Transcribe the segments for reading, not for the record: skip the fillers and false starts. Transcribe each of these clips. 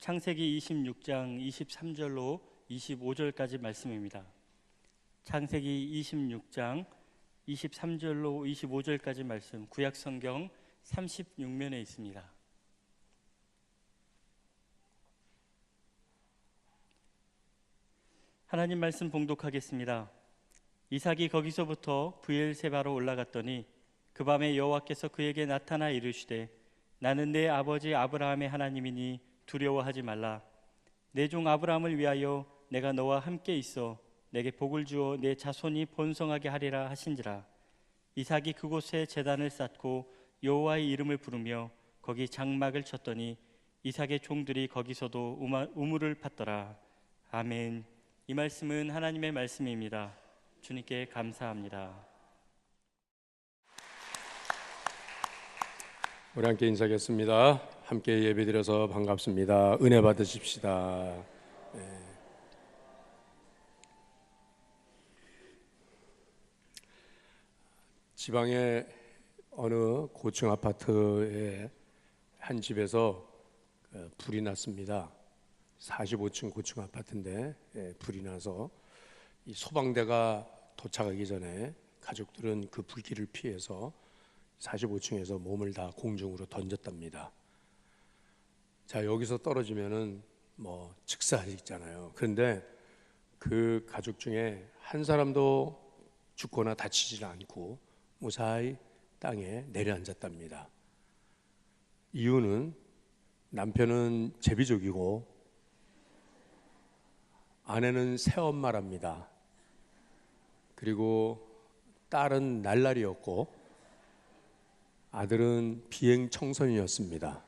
창세기 26장 23절로 25절까지 말씀입니다. 창세기 26장 23절로 25절까지 말씀, 구약성경 36면에 있습니다. 하나님 말씀 봉독하겠습니다. 이삭이 거기서부터 브엘세바로 올라갔더니 그 밤에 여호와께서 그에게 나타나 이르시되 나는 내 아버지 아브라함의 하나님이니 두려워하지 말라. 내 종 아브라함을 위하여 내가 너와 함께 있어 내게 복을 주어 내 자손이 번성하게 하리라 하신지라. 이삭이 그곳에 제단을 쌓고 여호와의 이름을 부르며 거기 장막을 쳤더니 이삭의 종들이 거기서도 우물을 팠더라. 아멘. 이 말씀은 하나님의 말씀입니다. 주님께 감사합니다. 우리 함께 인사하겠습니다. 함께 예배드려서 반갑습니다. 은혜 받으십시다. 지방의 어느 고층 아파트의 한 집에서 불이 났습니다. 45층 고층 아파트인데 불이 나서 이 소방대가 도착하기 전에 가족들은 그 불길을 피해서 45층에서 몸을 다 공중으로 던졌답니다. 자, 여기서 떨어지면은 뭐 즉사했잖아요. 그런데 그 가족 중에 한 사람도 죽거나 다치지 않고 무사히 땅에 내려앉았답니다. 이유는 남편은 제비족이고 아내는 새엄마랍니다. 그리고 딸은 날라리였고 아들은 비행 청소년이었습니다.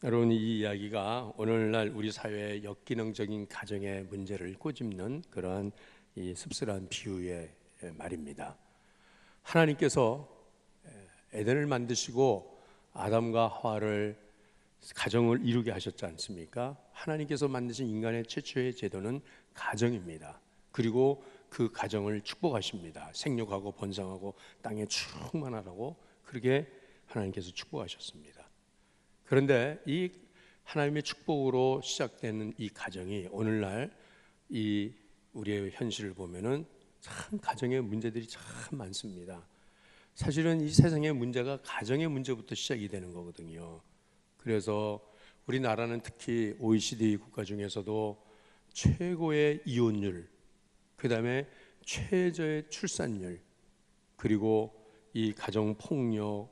여러분, 이 이야기가 오늘날 우리 사회의 역기능적인 가정의 문제를 꼬집는 그러한 이 씁쓸한 비유의 말입니다. 하나님께서 에덴을 만드시고 아담과 하와를 가정을 이루게 하셨지 않습니까? 하나님께서 만드신 인간의 최초의 제도는 가정입니다. 그리고 그 가정을 축복하십니다. 생육하고 번성하고 땅에 충만하라고 그렇게 하나님께서 축복하셨습니다. 그런데 이 하나님의 축복으로 시작되는 이 가정이 오늘날 이 우리의 현실을 보면은 참 가정의 문제들이 참 많습니다. 사실은 이 세상의 문제가 가정의 문제부터 시작이 되는 거거든요. 그래서 우리나라는 특히 OECD 국가 중에서도 최고의 이혼율, 그 다음에 최저의 출산율, 그리고 이 가정폭력,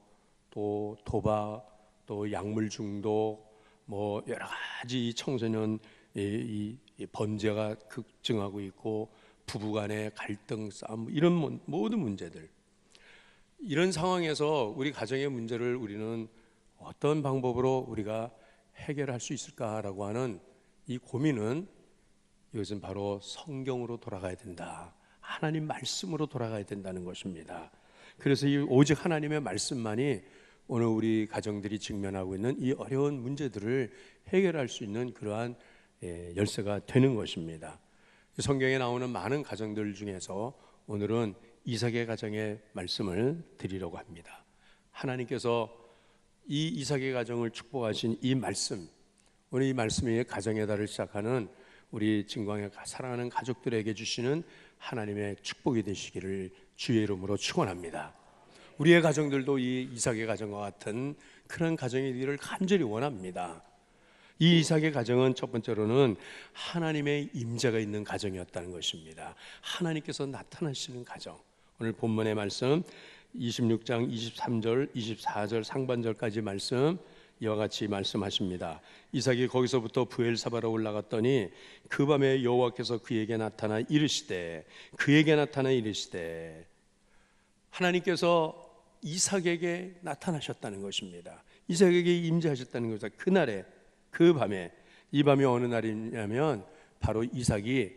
또 도박, 또 약물 중독, 뭐 여러 가지 청소년 이 범죄가 급증하고 있고 부부간의 갈등, 싸움, 이런 모든 문제들, 이런 상황에서 우리 가정의 문제를 우리는 어떤 방법으로 우리가 해결할 수 있을까라고 하는 이 고민은 이것은 바로 성경으로 돌아가야 된다. 하나님 말씀으로 돌아가야 된다는 것입니다. 그래서 이 오직 하나님의 말씀만이 오늘 우리 가정들이 직면하고 있는 이 어려운 문제들을 해결할 수 있는 그러한 열쇠가 되는 것입니다. 성경에 나오는 많은 가정들 중에서 오늘은 이삭의 가정의 말씀을 드리려고 합니다. 하나님께서 이 이삭의 가정을 축복하신 이 말씀, 오늘 이 말씀이 가정의 달을 시작하는 우리 진광의 사랑하는 가족들에게 주시는 하나님의 축복이 되시기를 주의 이름으로 축원합니다. 우리의 가정들도 이 이삭의 가정과 같은 그런 가정이 되기를 간절히 원합니다. 이 이삭의 가정은 첫 번째로는 하나님의 임재가 있는 가정이었다는 것입니다. 하나님께서 나타나시는 가정. 오늘 본문의 말씀 26장 23절, 24절 상반절까지 말씀 이와 같이 말씀하십니다. 이삭이 거기서부터 브엘사바로 올라갔더니 그 밤에 여호와께서 그에게 나타나 이르시되 하나님께서 이삭에게 나타나셨다는 것입니다. 이삭에게 임재하셨다는 것입니다. 그날에, 그 밤에, 이 밤이 어느 날이냐면 바로 이삭이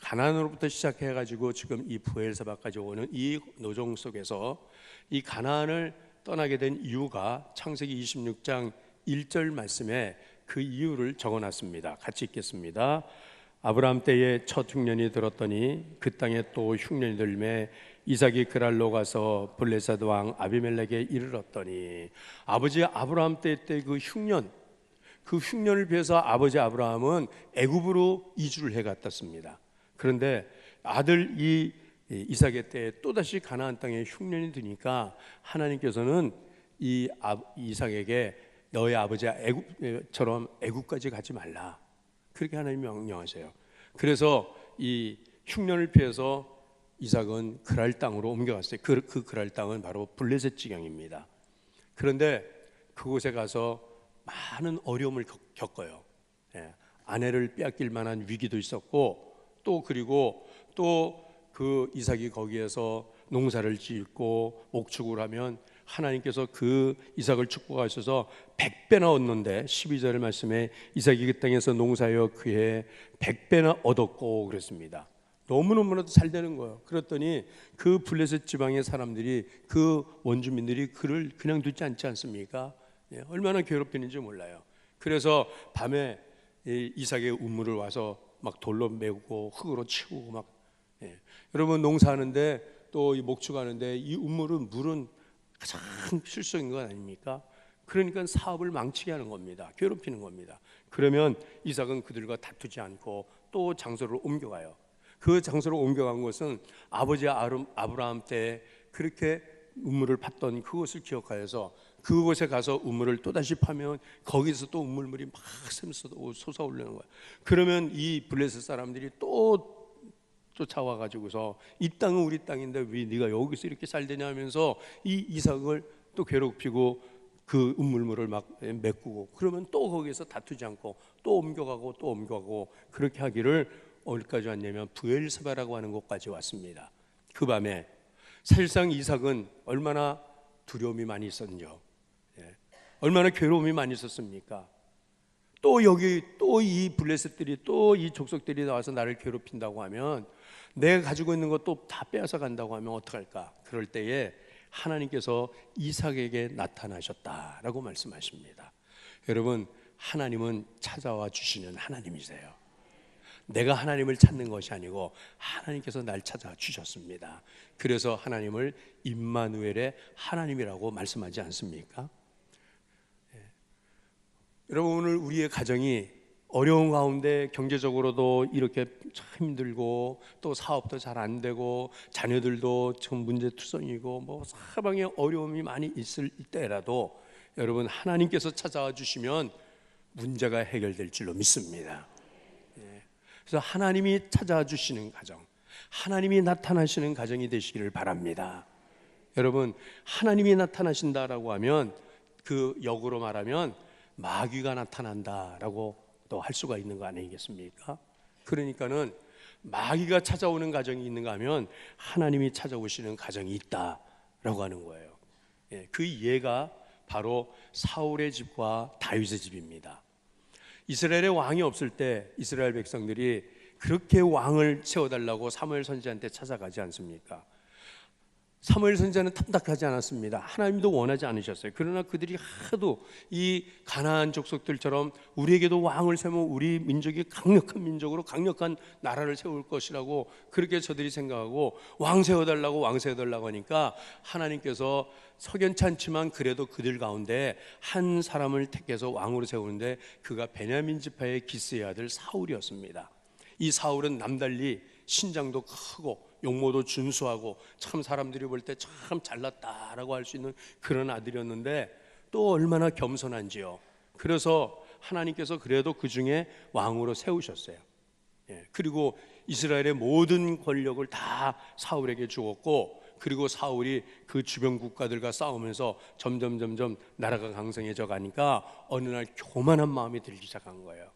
가나안으로부터 시작해가지고 지금 이 브엘사바까지 오는 이 노정 속에서 이 가나안을 떠나게 된 이유가 창세기 26장 1절 말씀에 그 이유를 적어놨습니다. 같이 읽겠습니다. 아브라함 때에 첫 흉년이 들었더니 그 땅에 또 흉년이 들매 이삭이 그랄로 가서 블레셋 왕 아비멜렉에 이르렀더니 아버지 아브라함 때 그 흉년, 그 흉년을 피해서 아버지 아브라함은 애굽으로 이주를 해 갔었습니다. 그런데 아들 이삭의 때에 또다시 가나안 땅에 흉년이 드니까 하나님께서는 이삭에게 너의 아버지 애굽처럼 애굽까지 가지 말라, 그렇게 하나님이 명령하세요. 그래서 이 흉년을 피해서 이삭은 그랄 땅으로 옮겨갔어요. 그 그랄 땅은 바로 블레셋 지경입니다. 그런데 그곳에 가서 많은 어려움을 겪어요. 아내를 빼앗길 만한 위기도 있었고, 그리고 그 이삭이 거기에서 농사를 짓고 목축을 하면 하나님께서 그 이삭을 축복하셔서 100배나 얻는데, 12절 말씀에 이삭이 그 땅에서 농사하여 그해 100배나 얻었고 그랬습니다. 너무너무나도 잘 되는 거예요. 그랬더니 그 블레셋 지방의 사람들이, 그 원주민들이 그를 그냥 두지 않지 않습니까? 얼마나 괴롭히는지 몰라요. 그래서 밤에 이삭의 우물을 와서 막 돌로 메우고 흙으로 치우고 막, 여러분 농사하는데 또 이 목축하는데 이 물은 가장 실속인 건 아닙니까? 그러니까 사업을 망치게 하는 겁니다. 괴롭히는 겁니다. 그러면 이삭은 그들과 다투지 않고 또 장소를 옮겨가요. 그 장소로 옮겨간 것은 아버지 아브라함 때 그렇게 우물을 팠던 그곳을 기억하여서 그곳에 가서 우물을 또다시 파면 거기서 또 우물물이 막 솟아오르는 거예요. 그러면 이 블레셋 사람들이 또 쫓아와 가지고서 이 땅은 우리 땅인데 왜 네가 여기서 이렇게 잘 되냐 하면서 이 이삭을 또 괴롭히고 그 우물물을 막 메꾸고, 그러면 또 거기에서 다투지 않고 또 옮겨가고 그렇게 하기를 어디까지 왔냐면 브엘세바라고 하는 곳까지 왔습니다. 그 밤에 사실상 이삭은 얼마나 두려움이 많이 있었는지요. 얼마나 괴로움이 많이 있었습니까? 또 이 블레셋들이, 또 이 족속들이 나와서 나를 괴롭힌다고 하면, 내가 가지고 있는 것도 다 빼앗아 간다고 하면 어떡할까? 그럴 때에 하나님께서 이삭에게 나타나셨다라고 말씀하십니다. 여러분, 하나님은 찾아와 주시는 하나님이세요. 내가 하나님을 찾는 것이 아니고 하나님께서 날 찾아 주셨습니다. 그래서 하나님을 임마누엘의 하나님이라고 말씀하지 않습니까? 여러분, 오늘 우리의 가정이 어려운 가운데 경제적으로도 이렇게 참 힘들고, 또 사업도 잘 안 되고, 자녀들도 좀 문제투성이고, 뭐 사방에 어려움이 많이 있을 때라도 여러분, 하나님께서 찾아와 주시면 문제가 해결될 줄로 믿습니다. 그래서 하나님이 찾아와 주시는 가정, 하나님이 나타나시는 가정이 되시기를 바랍니다. 여러분, 하나님이 나타나신다라고 하면 그 역으로 말하면 마귀가 나타난다라고 또 할 수가 있는 거 아니겠습니까? 그러니까는 마귀가 찾아오는 가정이 있는가 하면 하나님이 찾아오시는 가정이 있다라고 하는 거예요. 그 예가 바로 사울의 집과 다윗의 집입니다. 이스라엘의 왕이 없을 때 이스라엘 백성들이 그렇게 왕을 세워달라고 사무엘 선지자한테 찾아가지 않습니까? 사무엘 선지자는 탐탁하지 않았습니다. 하나님도 원하지 않으셨어요. 그러나 그들이 하도 이 가나안 족속들처럼 우리에게도 왕을 세우면 우리 민족이 강력한 민족으로 강력한 나라를 세울 것이라고 그렇게 저들이 생각하고 왕 세워달라고 하니까 하나님께서 석연치 않지만 그래도 그들 가운데 한 사람을 택해서 왕으로 세우는데 그가 베냐민 지파의 기스의 아들 사울이었습니다. 이 사울은 남달리 신장도 크고 용모도 준수하고 참 사람들이 볼 때 참 잘났다라고 할 수 있는 그런 아들이었는데 또 얼마나 겸손한지요. 그래서 하나님께서 그래도 그 중에 왕으로 세우셨어요. 그리고 이스라엘의 모든 권력을 다 사울에게 주었고, 그리고 사울이 그 주변 국가들과 싸우면서 점점 나라가 강성해져 가니까 어느 날 교만한 마음이 들기 시작한 거예요.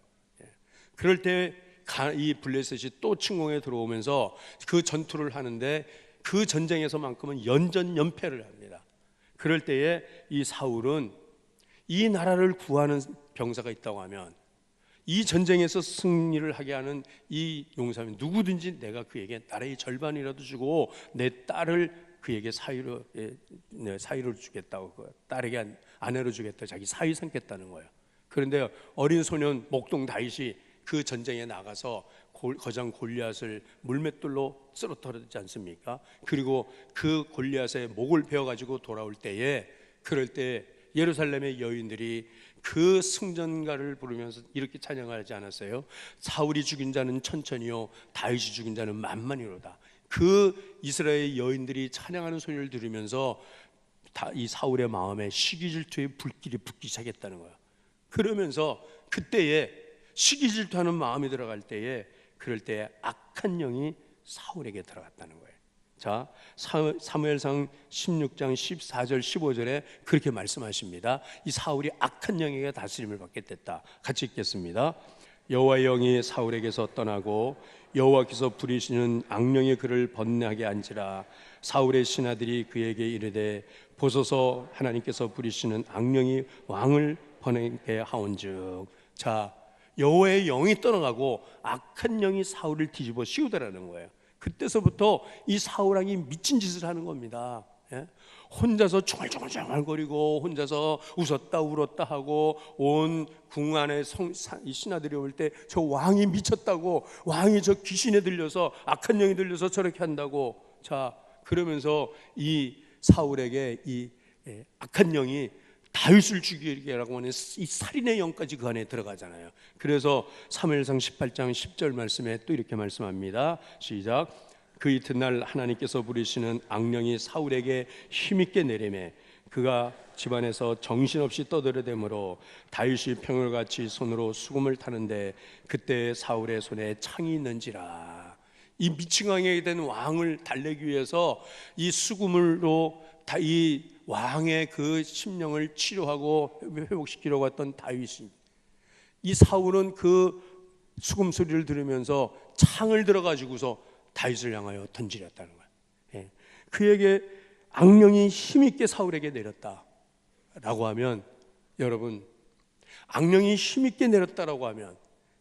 그럴 때 이 블레셋이 또 침공에 들어오면서 그 전투를 하는데 그 전쟁에서만큼은 연전연패를 합니다. 그럴 때에 이 사울은 이 나라를 구하는 병사가 있다고 하면, 이 전쟁에서 승리를 하게 하는 이 용사면 누구든지 내가 그에게 나라의 절반이라도 주고 내 딸을 그에게 사위로 주겠다고, 딸에게 아내로 주겠다, 자기 사위 삼겠다는 거예요. 그런데 어린 소년 목동 다윗이 그 전쟁에 나가서 거장 골리앗을 물맷돌로 쓰러뜨리지 않습니까? 그리고 그 골리앗의 목을 베어 가지고 돌아올 때에, 그럴 때 예루살렘의 여인들이 그 승전가를 부르면서 이렇게 찬양하지 않았어요? 사울이 죽인 자는 천천히요 다윗이 죽인 자는 만만히로다. 그 이스라엘 여인들이 찬양하는 소리를 들으면서 이 사울의 마음에 시기 질투의 불길이 붙기 시작했다는 거야. 그러면서 그때에 시기 질투하는 마음이 들어갈 때에, 그럴 때에 악한 영이 사울에게 들어갔다는 거예요. 자, 사무엘상 16장 14절 15절에 그렇게 말씀하십니다. 이 사울이 악한 영에게 다스림을 받게 됐다. 같이 읽겠습니다. 여호와의 영이 사울에게서 떠나고 여호와께서 부리시는 악령이 그를 번뇌하게 한지라. 사울의 신하들이 그에게 이르되 보소서, 하나님께서 부리시는 악령이 왕을 번뇌하게 하온즉. 자, 여호와의 영이 떠나가고 악한 영이 사울을 뒤집어 씌우더라는 거예요. 그때서부터 이 사울 왕이 미친 짓을 하는 겁니다. 혼자서 중얼중얼거리고 혼자서 웃었다 울었다 하고, 온 궁 안에 신하들이 올 때 저 왕이 미쳤다고, 왕이 저 귀신에 들려서, 악한 영이 들려서 저렇게 한다고. 자, 그러면서 이 사울에게 이 악한 영이 다윗을 죽이라고 하는 이 살인의 영까지 그 안에 들어가잖아요. 그래서 사무엘상 18장 10절 말씀에 또 이렇게 말씀합니다. 시작. 그 이튿날 하나님께서 부리시는 악령이 사울에게 힘있게 내리매 그가 집안에서 정신없이 떠들어대므로 다윗이 평일같이 손으로 수금을 타는데 그때 사울의 손에 창이 있는지라. 이 미친왕이 된 왕을 달래기 위해서 이 수금으로 이 왕의 그 심령을 치료하고 회복시키려고 했던 다윗이, 이 사울은 그 수금 소리를 들으면서 창을 들어가지고서 다윗을 향하여 던지렸다는 거예요. 그에게 악령이 힘있게 사울에게 내렸다라고 하면, 여러분, 악령이 힘있게 내렸다라고 하면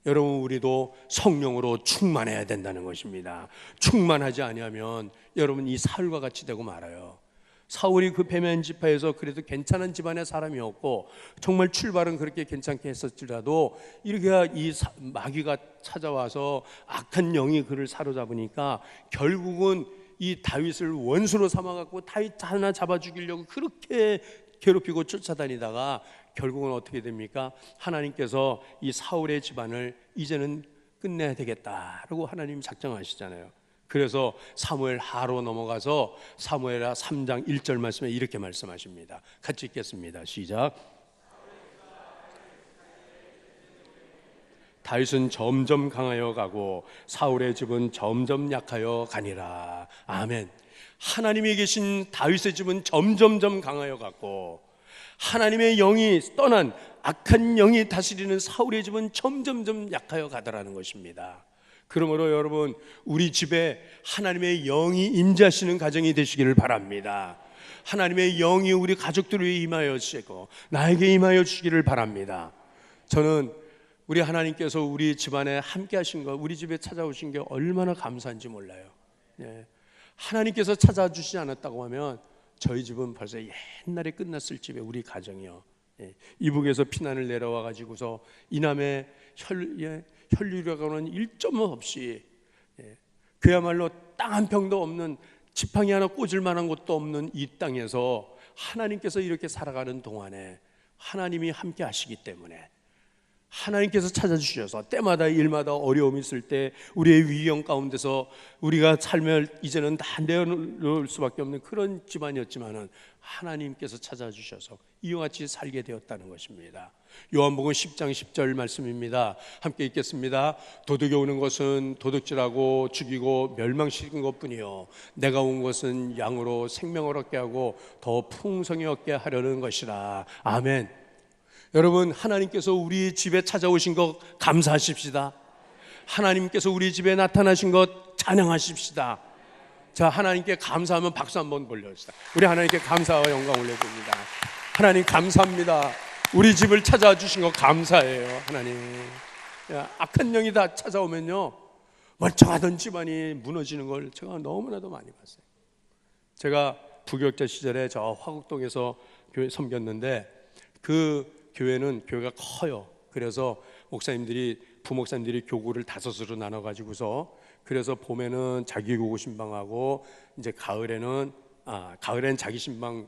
여러분, 우리도 성령으로 충만해야 된다는 것입니다. 충만하지 아니하면 여러분 이 사울과 같이 되고 말아요. 사울이 그 베냐민 지파에서 그래도 괜찮은 집안의 사람이었고, 정말 출발은 그렇게 괜찮게 했었지라도 이렇게 이 마귀가 찾아와서 악한 영이 그를 사로잡으니까 결국은 이 다윗을 원수로 삼아갖고 다윗 하나 잡아 죽이려고 그렇게 괴롭히고 쫓아다니다가 결국은 어떻게 됩니까? 하나님께서 이 사울의 집안을 이제는 끝내야 되겠다라고 하나님 작정하시잖아요. 그래서 사무엘 하로 넘어가서 사무엘하 3장 1절 말씀에 이렇게 말씀하십니다. 같이 읽겠습니다. 시작. 다윗은 점점 강하여 가고 사울의 집은 점점 약하여 가니라. 아멘. 하나님이 계신 다윗의 집은 점점점 강하여 갔고, 하나님의 영이 떠난 악한 영이 다스리는 사울의 집은 점점점 약하여 가더라는 것입니다. 그러므로 여러분, 우리 집에 하나님의 영이 임재하시는 가정이 되시기를 바랍니다. 하나님의 영이 우리 가족들 위해 임하여 주시고 나에게 임하여 주시기를 바랍니다. 저는 우리 하나님께서 우리 집안에 함께 하신 것, 우리 집에 찾아오신 게 얼마나 감사한지 몰라요. 하나님께서 찾아주시지 않았다고 하면 저희 집은 벌써 옛날에 끝났을 집에 우리 가정이요. 이북에서 피난을 내려와 가지고서 이남의 혈류라고 하는 일점 없이, 그야말로 땅 한 평도 없는, 지팡이 하나 꽂을 만한 곳도 없는 이 땅에서 하나님께서 이렇게 살아가는 동안에 하나님이 함께 하시기 때문에, 하나님께서 찾아주셔서 때마다 일마다 어려움이 있을 때 우리의 위경 가운데서 우리가 삶을 이제는 다 내어놓을 수밖에 없는 그런 집안이었지만은 하나님께서 찾아주셔서 이와 같이 살게 되었다는 것입니다. 요한복음 10장 10절 말씀입니다. 함께 읽겠습니다. 도둑이 오는 것은 도둑질하고 죽이고 멸망시키는 것뿐이요 내가 온 것은 양으로 생명을 얻게 하고 더 풍성히 얻게 하려는 것이라. 아멘. 여러분, 하나님께서 우리 집에 찾아오신 것 감사하십시다. 하나님께서 우리 집에 나타나신 것 찬양하십시다. 자, 하나님께 감사하면 박수 한번 올려주시다. 우리 하나님께 감사와 영광 올려드립니다. 하나님 감사합니다. 우리 집을 찾아와 주신 것 감사해요. 하나님, 악한 영이 다 찾아오면요 멀쩡하던 집안이 무너지는 걸 제가 너무나도 많이 봤어요. 제가 부교육자 시절에 저 화곡동에서 교회 섬겼는데, 그 교회는 교회가 커요. 그래서 부목사님들이 교구를 5으로 나눠 가지고서, 그래서 봄에는 자기 교구 신방하고 이제 가을에는 자기 신방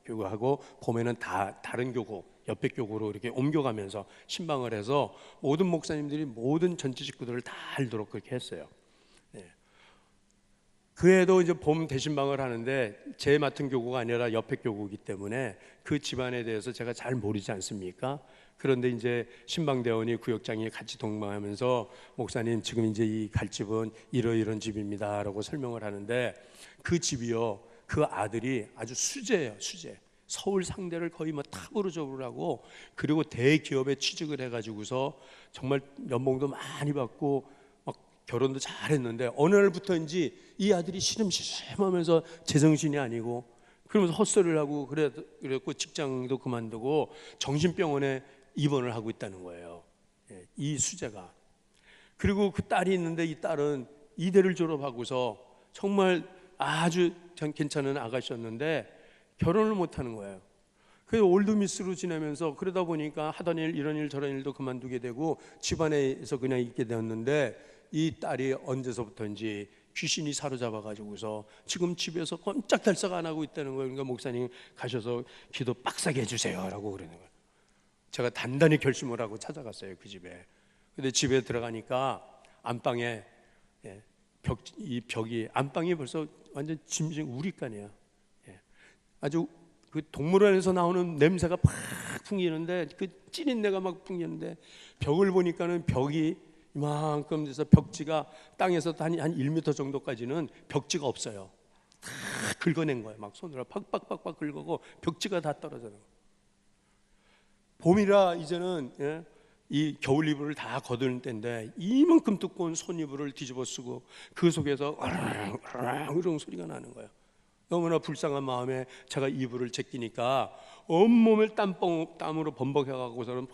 교구하고 봄에는 다 다른 교구, 옆에 교구로 이렇게 옮겨가면서 신방을 해서 모든 목사님들이 모든 전체 식구들을 다 알도록 그렇게 했어요. 그 해도 이제 봄 대신방을 하는데 제 맡은 교구가 아니라 옆에 교구이기 때문에 그 집안에 대해서 제가 잘 모르지 않습니까? 그런데 이제 신방대원이 구역장이 같이 동방하면서 목사님 지금 이제 이 갈 집은 이런 집입니다라고 설명을 하는데 그 집이요, 그 아들이 아주 수재예요, 수재. 서울 상대를 거의 뭐 탑으로 저으라고, 그리고 대기업에 취직을 해가지고서 정말 연봉도 많이 받고 막 결혼도 잘했는데 어느 날부터인지 이 아들이 시름시름하면서 제정신이 아니고 그러면서 헛소리를 하고 그랬고 직장도 그만두고 정신병원에 입원을 하고 있다는 거예요. 이 수재가. 그리고 그 딸이 있는데 이 딸은 이대를 졸업하고서 정말 아주 괜찮은 아가씨였는데 결혼을 못하는 거예요. 그래서 올드미스로 지내면서 그러다 보니까 하던 일 이런 일 저런 일도 그만두게 되고 집안에서 그냥 있게 되었는데 이 딸이 언제서부터인지 귀신이 사로잡아 가지고서 지금 집에서 꼼짝달싹 안 하고 있다는 거예요. 그러니까 목사님 가셔서 기도 빡세게 해주세요라고 그러는 거예요. 제가 단단히 결심을 하고 찾아갔어요, 그 집에. 근데 집에 들어가니까 안방에 이 벽이 안방이 벌써 완전 짐승 우리간이야. 아주 그 동물원에서 나오는 냄새가 팍 풍기는데 그 찌린내가 막 풍기는데 벽을 보니까는 벽이 이만큼 돼서 벽지가 땅에서 한 1m 정도까지는 벽지가 없어요. 다 긁어낸 거예요. 막 손으로 팍팍팍팍 긁고 벽지가 다 떨어져요. 봄이라 이제는 이 겨울 이불을 다 거두는 때인데 이만큼 두꺼운 손이불을 뒤집어 쓰고 그 속에서 어랑 이런 소리가 나는 거예요. 너무나 불쌍한 마음에 제가 이불을 제끼니까 온몸을 땀으로 범벅해가고서는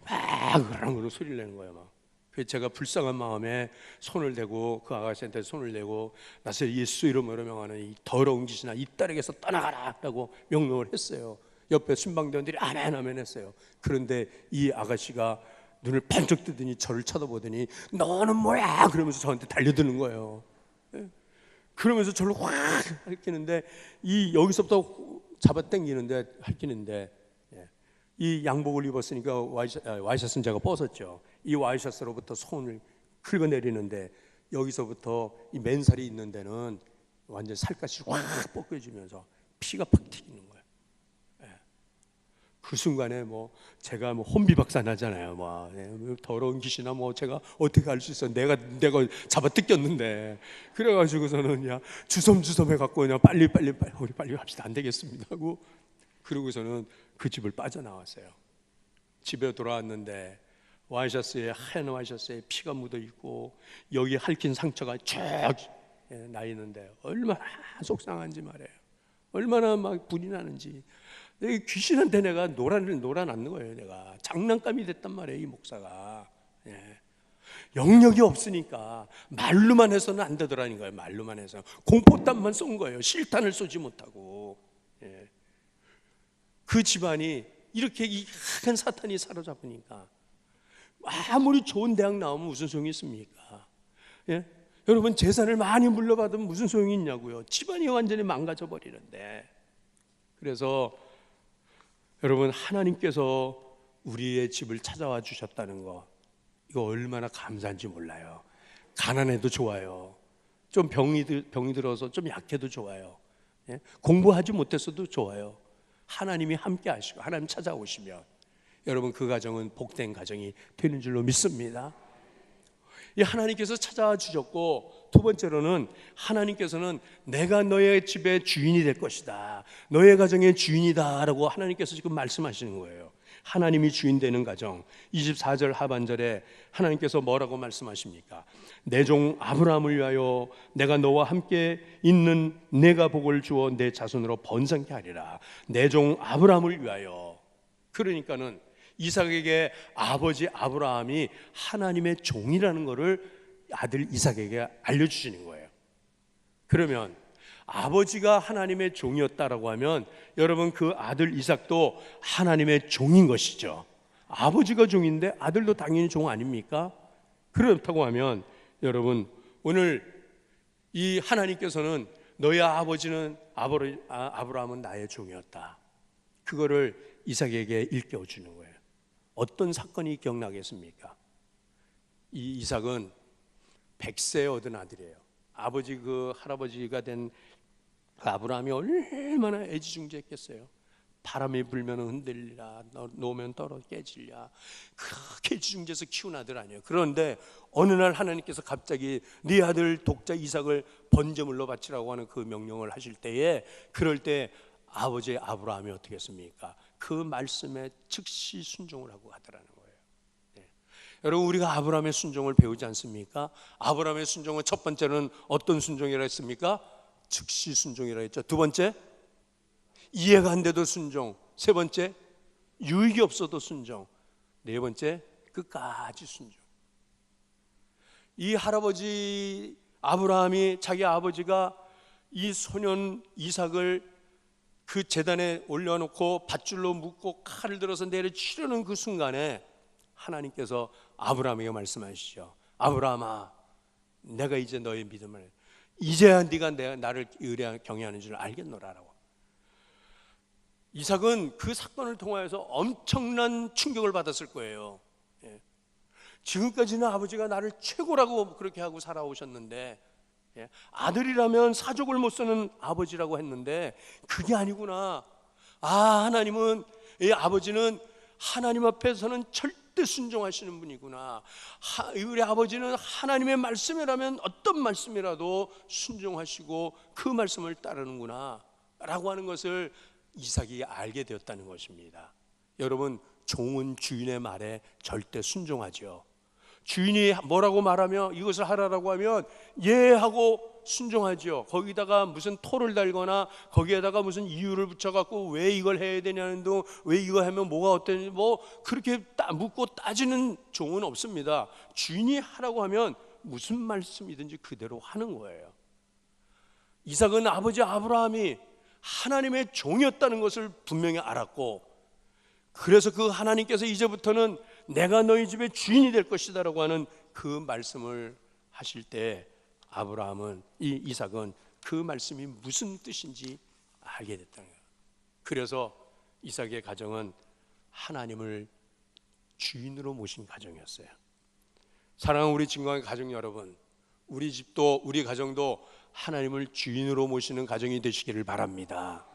막 어랑 소리를 내는 거예요. 막. 그래서 제가 불쌍한 마음에 손을 대고 그 아가씨한테 손을 대고 나서 예수 이름으로 명하는 이 더러운 짓이나 이 딸에게서 떠나가라라고 명령을 했어요. 옆에 신방대원들이 아멘 아멘 했어요. 그런데 이 아가씨가 눈을 번쩍 뜨더니 저를 쳐다보더니 너는 뭐야 그러면서 저한테 달려드는 거예요. 그러면서 저를 확 핥히는데 이 여기서부터 잡아 당기는데 핥히는데 이 양복을 입었으니까 와이셔츠는 제가 벗었죠. 이 와이셔츠로부터 손을 긁어내리는데 여기서부터 이 맨살이 있는 데는 완전 살갗이 확 벗겨지면서 피가 팍 튀기는 거예요. 그 순간에 뭐 제가 뭐 혼비박산하잖아요. 뭐 더러운 귀신아 뭐 제가 어떻게 알 수 있어? 내가 잡아 뜯겼는데 그래가지고서는 야 주섬주섬 해갖고 그냥 빨리 우리 빨리 합시다. 안 되겠습니다 하고 그러고서는 그 집을 빠져나왔어요. 집에 돌아왔는데 와이셔츠에 하얀 와이셔츠에 피가 묻어 있고 여기 핥힌 상처가 쫙 나 있는데 얼마나 속상한지 말이에요. 얼마나 막 분이 나는지. 귀신한테 내가 놀아놨는 거예요. 내가 장난감이 됐단 말이에요. 이 목사가 영역이 없으니까 말로만 해서는 안 되더라는 거예요. 말로만 해서 공포탄만 쏜 거예요. 실탄을 쏘지 못하고. 그 집안이 이렇게 이 큰 사탄이 사로잡으니까 아무리 좋은 대학 나오면 무슨 소용이 있습니까? 여러분 재산을 많이 물려받으면 무슨 소용이 있냐고요. 집안이 완전히 망가져 버리는데. 그래서 여러분 하나님께서 우리의 집을 찾아와 주셨다는 거 이거 얼마나 감사한지 몰라요. 가난해도 좋아요. 좀 병이 들어서 좀 약해도 좋아요. 공부하지 못했어도 좋아요. 하나님이 함께 하시고 하나님 찾아오시면 여러분 그 가정은 복된 가정이 되는 줄로 믿습니다. 이 하나님께서 찾아와 주셨고 두 번째로는 하나님께서는 내가 너의 집의 주인이 될 것이다. 너의 가정의 주인이다 라고 하나님께서 지금 말씀하시는 거예요. 하나님이 주인 되는 가정 24절 하반절에 하나님께서 뭐라고 말씀하십니까? 내 종 아브라함을 위하여 내가 너와 함께 있는 내가 복을 주어 내 자손으로 번성케 하리라. 내 종 아브라함을 위하여. 그러니까는 이삭에게 아버지 아브라함이 하나님의 종이라는 것을 아들 이삭에게 알려주시는 거예요. 그러면 아버지가 하나님의 종이었다라고 하면 여러분 그 아들 이삭도 하나님의 종인 것이죠. 아버지가 종인데 아들도 당연히 종 아닙니까? 그렇다고 하면 여러분 오늘 이 하나님께서는 너희 아브라함은 나의 종이었다. 그거를 이삭에게 일깨워주는 거예요. 어떤 사건이 기억나겠습니까? 이 이삭은 100세에 얻은 아들이에요. 할아버지가 된 아브라함이 얼마나 애지중지했겠어요. 바람이 불면 흔들리라, 놓으면 떨어 깨질랴. 그렇게 애지중지해서 키운 아들 아니에요. 그런데 어느 날 하나님께서 갑자기 네 아들 독자 이삭을 번제물로 바치라고 하는 그 명령을 하실 때에, 그럴 때 아버지 아브라함이 어떻게 했습니까? 그 말씀에 즉시 순종을 하고 하더라는 거예요. 네. 여러분, 우리가 아브라함의 순종을 배우지 않습니까? 아브라함의 순종은 첫 번째는 어떤 순종이라 했습니까? 즉시 순종이라 했죠. 두 번째, 이해가 안 돼도 순종. 세 번째, 유익이 없어도 순종. 네 번째, 끝까지 순종. 이 할아버지 아브라함이 자기 아버지가 이 소년 이삭을 그 제단에 올려놓고 밧줄로 묶고 칼을 들어서 내려치려는 그 순간에 하나님께서 아브라함에게 말씀하시죠. 아브라함아, 내가 이제 너의 믿음을, 이제야 네가 나를 경외하는 줄 알겠노라라고. 이삭은 그 사건을 통하여서 엄청난 충격을 받았을 거예요. 지금까지는 아버지가 나를 최고라고 그렇게 하고 살아오셨는데, 아들이라면 사족을 못 쓰는 아버지라고 했는데 그게 아니구나. 하나님은, 이 아버지는 하나님 앞에서는 절대 순종하시는 분이구나. 우리 아버지는 하나님의 말씀이라면 어떤 말씀이라도 순종하시고 그 말씀을 따르는구나 라고 하는 것을 이삭이 알게 되었다는 것입니다. 여러분, 종은 주인의 말에 절대 순종하죠. 주인이 뭐라고 말하며 이것을 하라라고 하면 예 하고 순종하죠. 거기다가 무슨 토를 달거나 거기에다가 무슨 이유를 붙여갖고 왜 이걸 해야 되냐는 둥, 왜 이거 하면 뭐가 어땠는지 그렇게 묻고 따지는 종은 없습니다. 주인이 하라고 하면 무슨 말씀이든지 그대로 하는 거예요. 이삭은 아버지 아브라함이 하나님의 종이었다는 것을 분명히 알았고, 그래서 그 하나님께서 이제부터는 내가 너희 집의 주인이 될 것이다 라고 하는 그 말씀을 하실 때 이삭은 그 말씀이 무슨 뜻인지 알게 됐다는 거예요. 그래서 이삭의 가정은 하나님을 주인으로 모신 가정이었어요. 사랑하는 우리 진광의 가정 여러분, 우리 집도 우리 가정도 하나님을 주인으로 모시는 가정이 되시기를 바랍니다.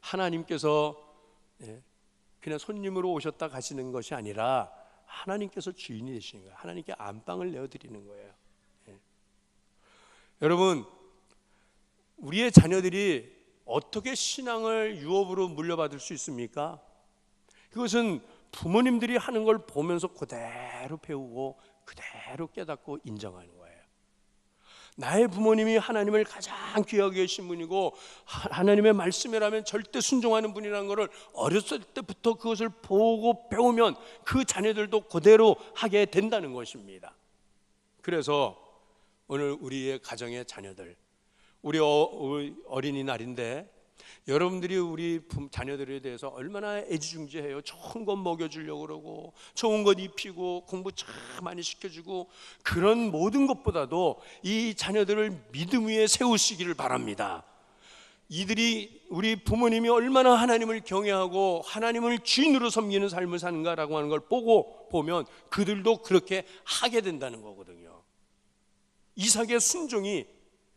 하나님께서 그냥 손님으로 오셨다 가시는 것이 아니라 하나님께서 주인이 되시는 거예요. 하나님께 안방을 내어드리는 거예요. 여러분, 우리의 자녀들이 어떻게 신앙을 유업으로 물려받을 수 있습니까? 그것은 부모님들이 하는 걸 보면서 그대로 배우고 그대로 깨닫고 인정하는 거예요. 나의 부모님이 하나님을 가장 귀하게 여기신 분이고 하나님의 말씀이라면 절대 순종하는 분이라는 것을 어렸을 때부터 그것을 보고 배우면 그 자녀들도 그대로 하게 된다는 것입니다. 그래서 오늘 우리의 가정의 자녀들, 우리 어린이날인데 여러분들이 우리 자녀들에 대해서 얼마나 애지중지해요. 좋은 것 먹여주려고 그러고 좋은 것 입히고 공부 참 많이 시켜주고, 그런 모든 것보다도 이 자녀들을 믿음 위에 세우시기를 바랍니다. 우리 부모님이 얼마나 하나님을 경외하고 하나님을 주인으로 섬기는 삶을 사는가라고 하는 걸 보면 그들도 그렇게 하게 된다는 거거든요. 이삭의 순종이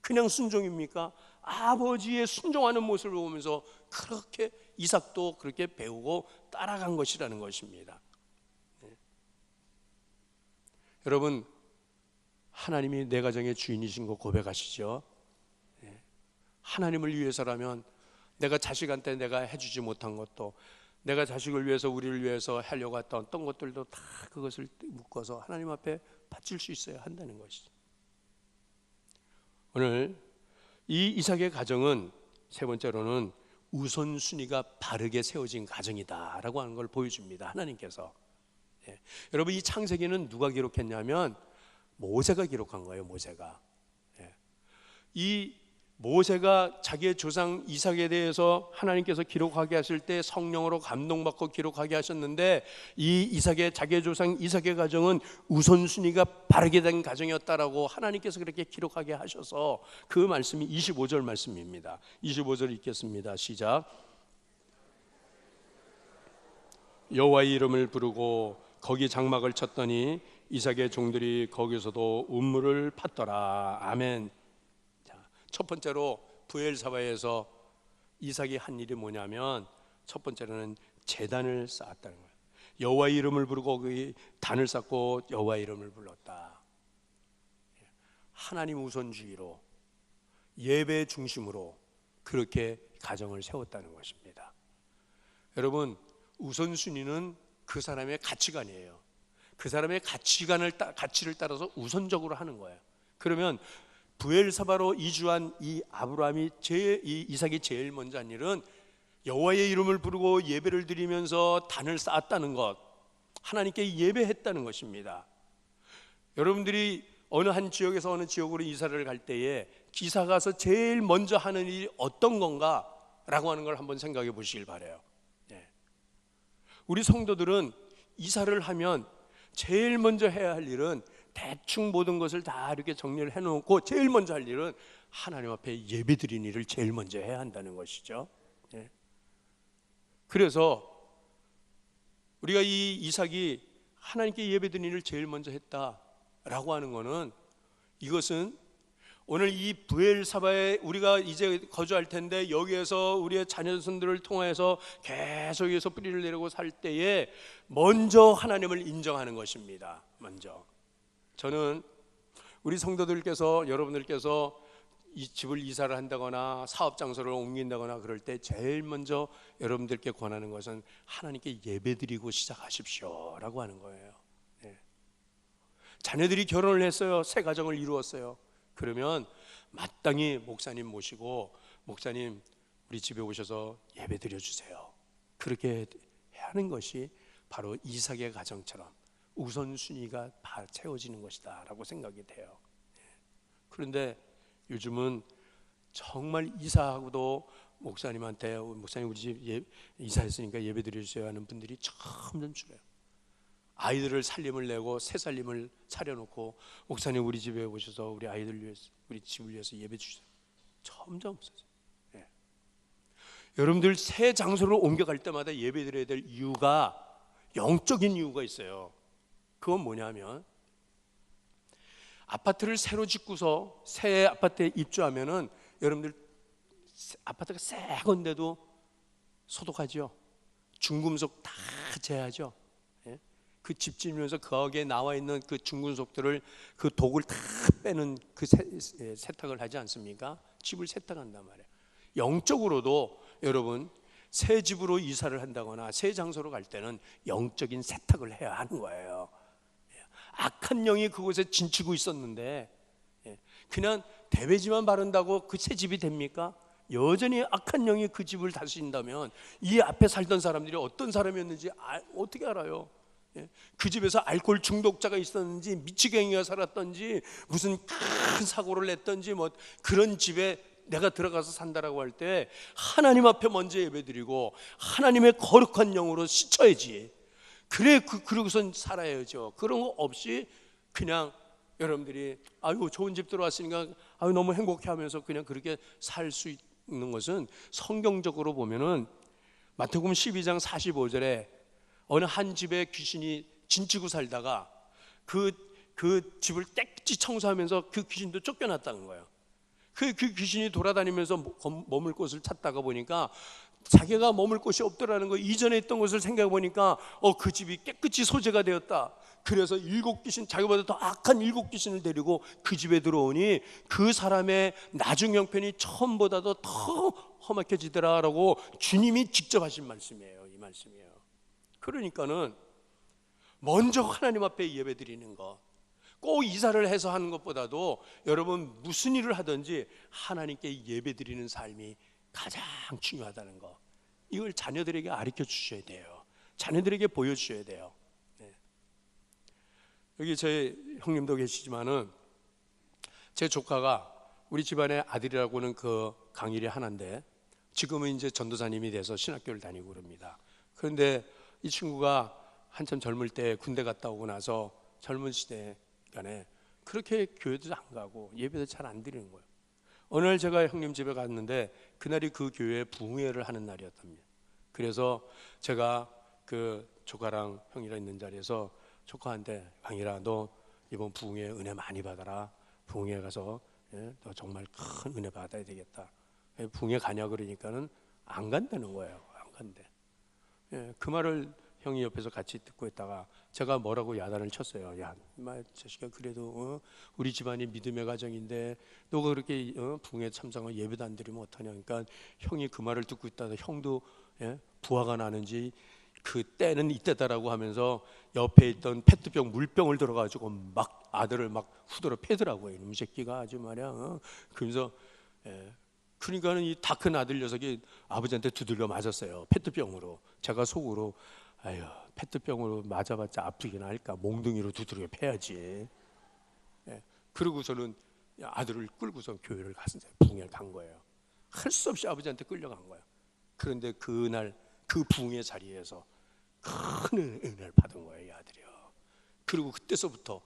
그냥 순종입니까? 아버지의 순종하는 모습을 보면서 그렇게 이삭도 그렇게 배우고 따라간 것이라는 것입니다. 여러분, 하나님이 내 가정의 주인이신 거 고백하시죠? 하나님을 위해서라면 내가 자식한테 내가 해주지 못한 것도, 내가 자식을 위해서 우리를 위해서 하려고 했던 어떤 것들도 다 그것을 묶어서 하나님 앞에 바칠 수 있어야 한다는 것이죠. 오늘 이 이삭의 가정은 세 번째로는 우선순위가 바르게 세워진 가정이다라고 하는 걸 보여줍니다. 하나님께서. 여러분, 이 창세기는 누가 기록했냐면 모세가 기록한 거예요. 모세가. 이 모세가 자기의 조상 이삭에 대해서 하나님께서 기록하게 하실 때 성령으로 감동받고 기록하게 하셨는데, 이 이삭의 자기의 조상 이삭의 가정은 우선순위가 바르게 된 가정이었다라고 하나님께서 그렇게 기록하게 하셔서, 그 말씀이 25절 말씀입니다. 25절 읽겠습니다. 시작. 여호와의 이름을 부르고 거기 장막을 쳤더니 이삭의 종들이 거기서도 운물을 팠더라. 아멘. 첫 번째로 브엘사바에서 이삭이 한 일이 뭐냐면, 첫 번째로는 제단을 쌓았다는 거예요. 여호와의 이름을 부르고 그 단을 쌓고 여호와의 이름을 불렀다. 하나님 우선주의로, 예배 중심으로 그렇게 가정을 세웠다는 것입니다. 여러분, 우선순위는 그 사람의 가치관이에요. 그 사람의 가치를 따라서 우선적으로 하는 거예요. 그러면 브엘사바로 이주한 이 아브라함이 이 이삭이 제일 먼저 한 일은 여호와의 이름을 부르고 예배를 드리면서 단을 쌓았다는 것, 하나님께 예배했다는 것입니다. 여러분들이 어느 한 지역에서 어느 지역으로 이사를 갈 때에 기사 가서 제일 먼저 하는 일이 어떤 건가 라고 하는 걸 한번 생각해 보시길 바라요. 우리 성도들은 이사를 하면 제일 먼저 해야 할 일은 대충 모든 것을 다 이렇게 정리를 해놓고 제일 먼저 할 일은 하나님 앞에 예배드리는 일을 제일 먼저 해야 한다는 것이죠. 그래서 우리가 이 이삭이 하나님께 예배드리는 일을 제일 먼저 했다라고 하는 것은, 이것은 오늘 이 브엘사바에 우리가 이제 거주할 텐데, 여기에서 우리의 자녀손들을 통해서 계속해서 뿌리를 내리고 살 때에 먼저 하나님을 인정하는 것입니다. 먼저 저는 우리 성도들께서, 여러분들께서 이 집을 이사를 한다거나 사업 장소를 옮긴다거나 그럴 때 제일 먼저 여러분들께 권하는 것은 하나님께 예배드리고 시작하십시오라고 하는 거예요. 자녀들이 결혼을 했어요. 새 가정을 이루었어요. 그러면 마땅히 목사님 모시고, 목사님 우리 집에 오셔서 예배 드려주세요. 그렇게 하는 것이 바로 이삭의 가정처럼 우선순위가 다 채워지는 것이다 라고 생각이 돼요. 그런데 요즘은 정말 이사하고도 목사님한테, 목사님 우리 집 이사했으니까 예배 드려주세요 하는 분들이 점점 줄어요. 아이들을 살림을 내고 새 살림을 차려놓고, 목사님 우리 집에 오셔서 우리 아이들 위해서, 우리 집을 위해서 예배 주세요. 점점 없어져요. 여러분들 새 장소를 옮겨갈 때마다 예배 드려야 될 이유가, 영적인 이유가 있어요. 그건 뭐냐면, 아파트를 새로 짓고서 새 아파트에 입주하면은 여러분들 아파트가 새 건데도 소독하죠. 중금속 다 제하죠. 그 집 지으면서 거기에 나와 있는 그 중금속들을, 그 독을 다 빼는 그 세탁을 하지 않습니까? 집을 세탁한단 말이에요. 영적으로도 여러분, 새 집으로 이사를 한다거나 새 장소로 갈 때는 영적인 세탁을 해야 하는 거예요. 악한 영이 그곳에 진치고 있었는데 그냥 대배지만 바른다고 그 새 집이 됩니까? 여전히 악한 영이 그 집을 다스린다면 이 앞에 살던 사람들이 어떤 사람이었는지 어떻게 알아요? 그 집에서 알코올 중독자가 있었는지, 미치광이가 살았던지, 무슨 큰 사고를 냈던지, 뭐 그런 집에 내가 들어가서 산다라고 할 때 하나님 앞에 먼저 예배드리고 하나님의 거룩한 영으로 씻어야지. 그래, 그러고선 살아야죠. 그런 거 없이 그냥 여러분들이 아유 좋은 집 들어왔으니까 아유 너무 행복해하면서 그냥 그렇게 살 수 있는 것은, 성경적으로 보면은 마태복음 12장 45절에 어느 한 집에 귀신이 진치고 살다가 그 집을 깨끗이 청소하면서 그 귀신도 쫓겨났다는 거예요. 그 귀신이 돌아다니면서 머물 곳을 찾다가 보니까 자기가 머물 곳이 없더라는 거, 이전에 있던 곳을 생각해 보니까 그 집이 깨끗이 소재가 되었다. 그래서 7귀신, 자기보다 더 악한 7귀신을 데리고 그 집에 들어오니 그 사람의 나중 형편이 처음보다도 더 험악해지더라라고 주님이 직접 하신 말씀이에요. 이 말씀이에요. 그러니까는 먼저 하나님 앞에 예배드리는 것, 꼭 이사를 해서 하는 것보다도 여러분 무슨 일을 하든지 하나님께 예배드리는 삶이 가장 중요하다는 거, 이걸 자녀들에게 가르쳐 주셔야 돼요. 자녀들에게 보여주셔야 돼요. 여기 제 형님도 계시지만은 제 조카가 우리 집안의 아들이라고는 그 강일이 하나인데 지금은 이제 전도사님이 돼서 신학교를 다니고 그럽니다. 그런데 이 친구가 한참 젊을 때 군대 갔다 오고 나서 젊은 시대에 그렇게 교회도 안 가고 예배도 잘 안 드리는 거예요. 어느 날 제가 형님 집에 갔는데 그날이 그 교회에 부흥회를 하는 날이었답니다. 그래서 제가 그 조카랑 형이랑 있는 자리에서 조카한테 강일아, 너 이번 부흥회 은혜 많이 받아라. 부흥회 가서 너 정말 큰 은혜 받아야 되겠다. 부흥회 가냐 그러니까는 안 간다는 거예요. 안 간대. 그 말을 형이 옆에서 같이 듣고 있다가 제가 뭐라고 야단을 쳤어요. 야, 이 자식아, 그래도 우리 집안이 믿음의 가정인데 너가 그렇게 부흥회 참석하고 예배도 안 드리면 어떠냐. 그러니까 형이 그 말을 듣고 있다가 형도 부하가 나는지 그 때는 이때다라고 하면서 옆에 있던 페트병 물병을 들어가지고 막 아들을 막 후드로 패더라고요. 이놈 새끼가 아주 말이야. 그러면서 그러니까는 이 다 큰 아들 녀석이 아버지한테 두들겨 맞았어요. 페트병으로. 제가 속으로 아유, 페트병으로 맞아봤자 아프긴 할까, 몽둥이로 두드려 패야지. 그러고서는 아들을 끌고서 교회를 갔어요. 부흥회를 간 거예요. 할 수 없이 아버지한테 끌려간 거예요. 그런데 그날 그 부흥회 자리에서 큰 은혜를 받은 거예요, 이 아들이요. 그리고 그때서부터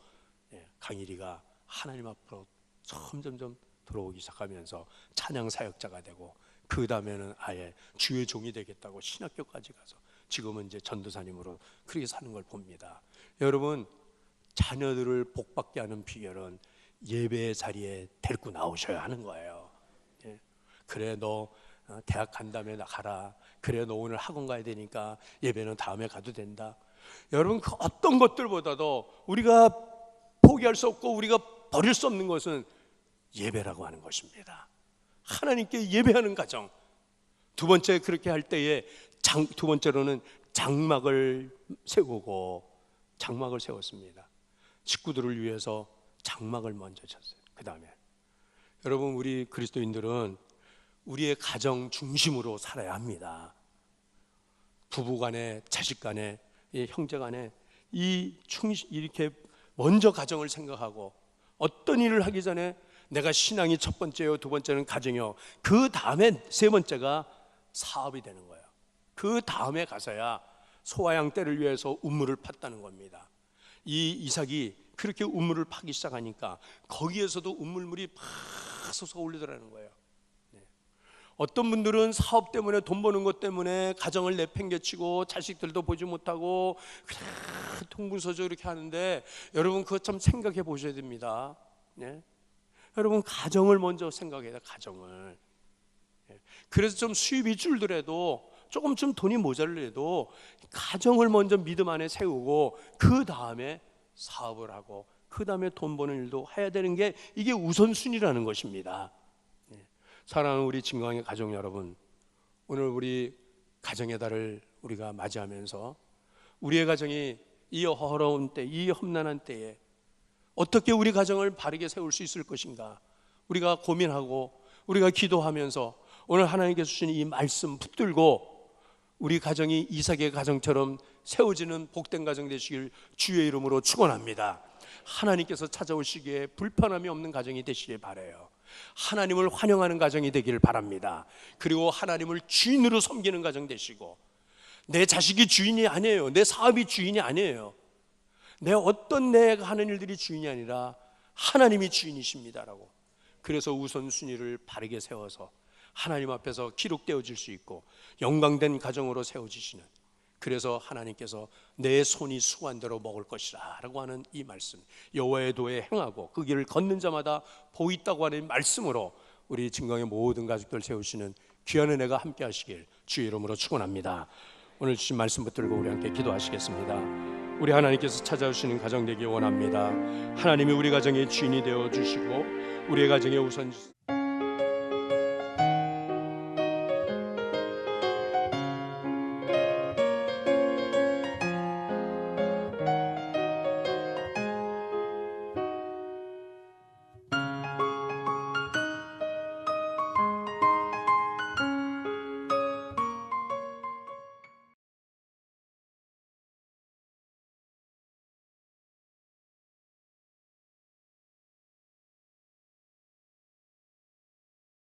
강일이가 하나님 앞으로 점점점 들어오기 시작하면서 찬양 사역자가 되고, 그 다음에는 아예 주의 종이 되겠다고 신학교까지 가서 지금은 이제 전도사님으로 그렇게 사는 걸 봅니다. 여러분, 자녀들을 복받게 하는 비결은 예배의 자리에 데리고 나오셔야 하는 거예요. 그래, 너 대학 간다며 가라. 그래, 너 오늘 학원 가야 되니까 예배는 다음에 가도 된다. 여러분, 그 어떤 것들보다도 우리가 포기할 수 없고 우리가 버릴 수 없는 것은 예배라고 하는 것입니다. 하나님께 예배하는 가정. 두 번째, 그렇게 할 때에 두 번째로는 장막을 세우고, 장막을 세웠습니다. 식구들을 위해서 장막을 먼저 쳤어요. 그 다음에 여러분, 우리 그리스도인들은 우리의 가정 중심으로 살아야 합니다. 부부 간에, 자식 간에, 형제 간에 이렇게 먼저 가정을 생각하고, 어떤 일을 하기 전에 내가 신앙이 첫 번째요, 두 번째는 가정이요, 그 다음에 세 번째가 사업이 되는 거예요. 그 다음에 가서야 소와 양 떼를 위해서 우물을 팠다는 겁니다. 이 이삭이 그렇게 우물을 파기 시작하니까 거기에서도 우물물이 팍 솟아올리더라는 거예요. 어떤 분들은 사업 때문에, 돈 버는 것 때문에 가정을 내팽개치고 자식들도 보지 못하고 그냥 동분서주 이렇게 하는데, 여러분 그것 좀 생각해 보셔야 됩니다. 여러분, 가정을 먼저 생각해야 돼요. 가정을. 그래서 좀 수입이 줄더라도, 조금 좀 돈이 모자라도 가정을 먼저 믿음 안에 세우고 그 다음에 사업을 하고 그 다음에 돈 버는 일도 해야 되는 게, 이게 우선순위라는 것입니다. 사랑하는 우리 진광의 가족 여러분, 오늘 우리 가정의 달을 우리가 맞이하면서 우리의 가정이 이 어려운 때, 이 험난한 때에 어떻게 우리 가정을 바르게 세울 수 있을 것인가, 우리가 고민하고 우리가 기도하면서 오늘 하나님께서 주신 이 말씀 붙들고 우리 가정이 이삭의 가정처럼 세워지는 복된 가정 되시길 주의 이름으로 축원합니다. 하나님께서 찾아오시기에 불편함이 없는 가정이 되시길 바라요. 하나님을 환영하는 가정이 되길 바랍니다. 그리고 하나님을 주인으로 섬기는 가정 되시고, 내 자식이 주인이 아니에요. 내 사업이 주인이 아니에요. 내가 하는 일들이 주인이 아니라 하나님이 주인이십니다라고. 그래서 우선순위를 바르게 세워서 하나님 앞에서 기록되어질 수 있고 영광된 가정으로 세워지시는, 그래서 하나님께서 내 손이 수고한 대로 먹을 것이라 라고 하는 이 말씀, 여호와의 도에 행하고 그 길을 걷는 자마다 복 있다고 하는 말씀으로 우리 진광의 모든 가족들 세우시는 귀한 은혜가 함께 하시길 주의 이름으로 축원합니다. 오늘 주신 말씀 붙들고 우리 함께 기도하시겠습니다. 우리 하나님께서 찾아오시는 가정 되기 원합니다. 하나님이 우리 가정의 주인이 되어 주시고 우리의 가정의 우선